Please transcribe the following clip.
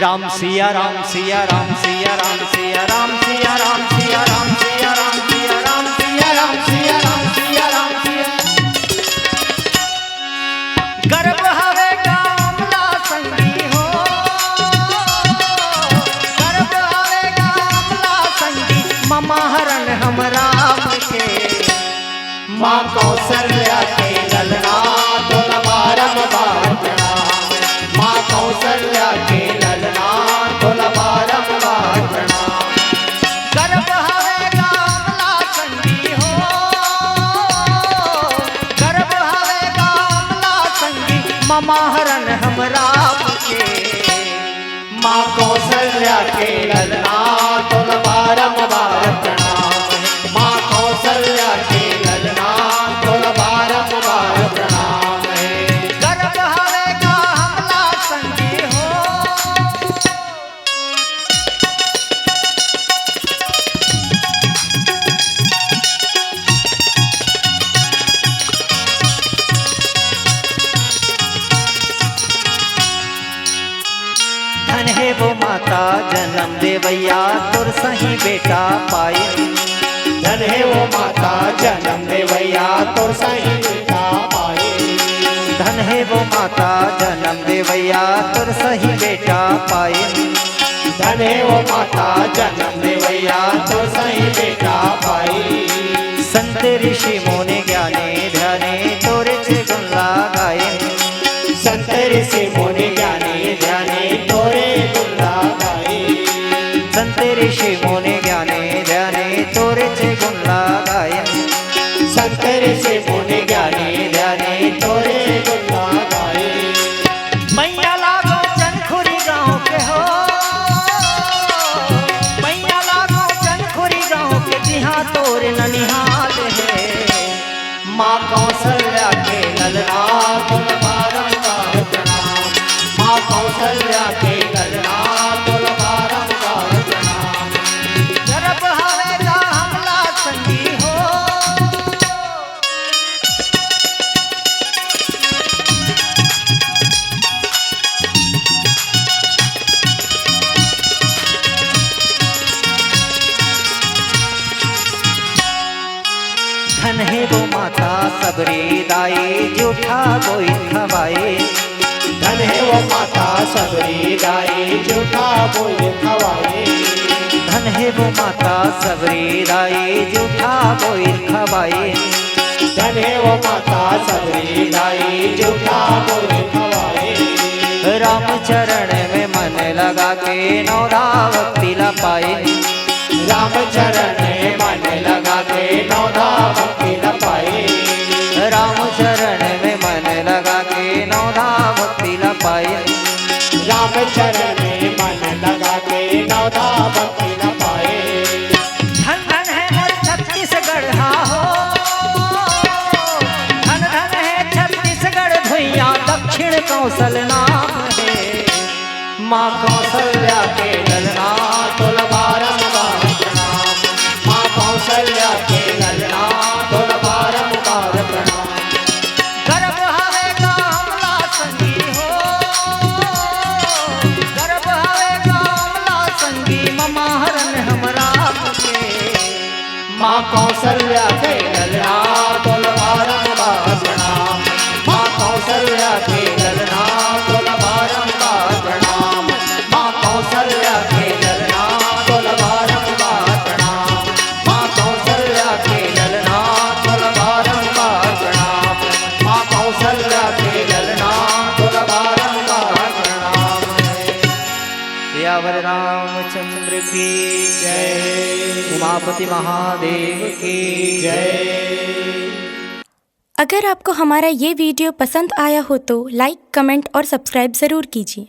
राम सिया राम सिया राम सिया राम सिया राम सिया राम सिया राम सिया राम सिया राम सिया राम सिया राम सिया राम सिया गर्भ हवे कामला संगी हो, गर्भ हवे कामला संगी ममाहरन हम राम के। माँ कौशल्या के ललना तोला बारंबार प्रणाम, माँ कौशल्या के ललना तोला बारंबार प्रणाम। गर्भ हवे कामला संगी हो, गर्भ हवे कामला संगी ममाहरन हम राम के। माँ कौशल्या के ललना तोला बारंबार प्रणाम, माँ कौशल्या के ललना तोला बारंबार प्रणाम है। गर्भ हवे का हमला संगी हो, धन है वो माता जन्म देवैया तुर सही बेटा पाए। धन है वो माता जन्म देवैया तोर सही बेटा पाए। धन है वो माता जन्म देवैया तुर सही बेटा पाए। धन है वो माता जन्म देवैया तोर सही बेटा पाए। संत ऋषि मुनि ज्ञानी ध्यानी तोरे चे गुण लगाए। संत ऋषि मुनि ज्ञानी ध्यानी तोरे गुण लगाए। संत ऋषि मुनि ज्ञानी ध्यानी तोरे चे गुण लगाए। संत ऋषि मुनि ज्ञानी ध्यानी तोरे गुण लगाए। मैया लागो चनखुरी गाँव के हो, मैया लागो चनखुरी गाँव के जिहाँ तोरे ननिहाल है। माँ कौशल्या के ललना तोला बारंबार प्रणाम, माँ कौशल्या के ललना तोला बारंबार प्रणाम। गर्भ हवे का हमला संगी हो, धन है वो माता सबरी दाई जूठा गोई खवाए। धन है वो माता सबरी दाई जूठा बोल खवाए। धन है वो माता सबरी दाई जूठा गोई खवाए। धन है वो माता सबरी दाई जूठा बोल खवाए। राम चरण में मन लगा के नौरा भक्ति ला पाए। राम चरण में मन लगा के नौधा भक्ति न पाए। राम चरण में मन लगा के नौरा भक्ति ला पाए। राम चरण में मन लगा के नौधा भक्ति न पाए। धन धन है मोर छत्तीसगढ़ हा हो, धन धन है छत्तीसगढ़ भैया दक्षिण कौशल नाम है। माँ कौशल्या के ललना तोला बारंबार प्रणाम, माँ कौशल्या के ललना तोला बारंबार प्रणाम। गर्भ हवे का हमला संगी हो, गर्भ हवे का हमला संगी ममाहरन हमरा के। माँ कौशल्या के ललना तोला बारंबार प्रणाम, माँ कौशल्या के ललना तोला बारंबार प्रणाम। माँ कौशल्या के ललना तोला बारंबार प्रणाम, माँ कौशल्या के ललना तोला बारंबार प्रणाम। माँ कौशल्या के ललना तोला बारंबार प्रणाम। सियावर रामचंद्र की जय, उमापति महादेव की जय। अगर आपको हमारा ये वीडियो पसंद आया हो तो लाइक, कमेंट और सब्सक्राइब ज़रूर कीजिए।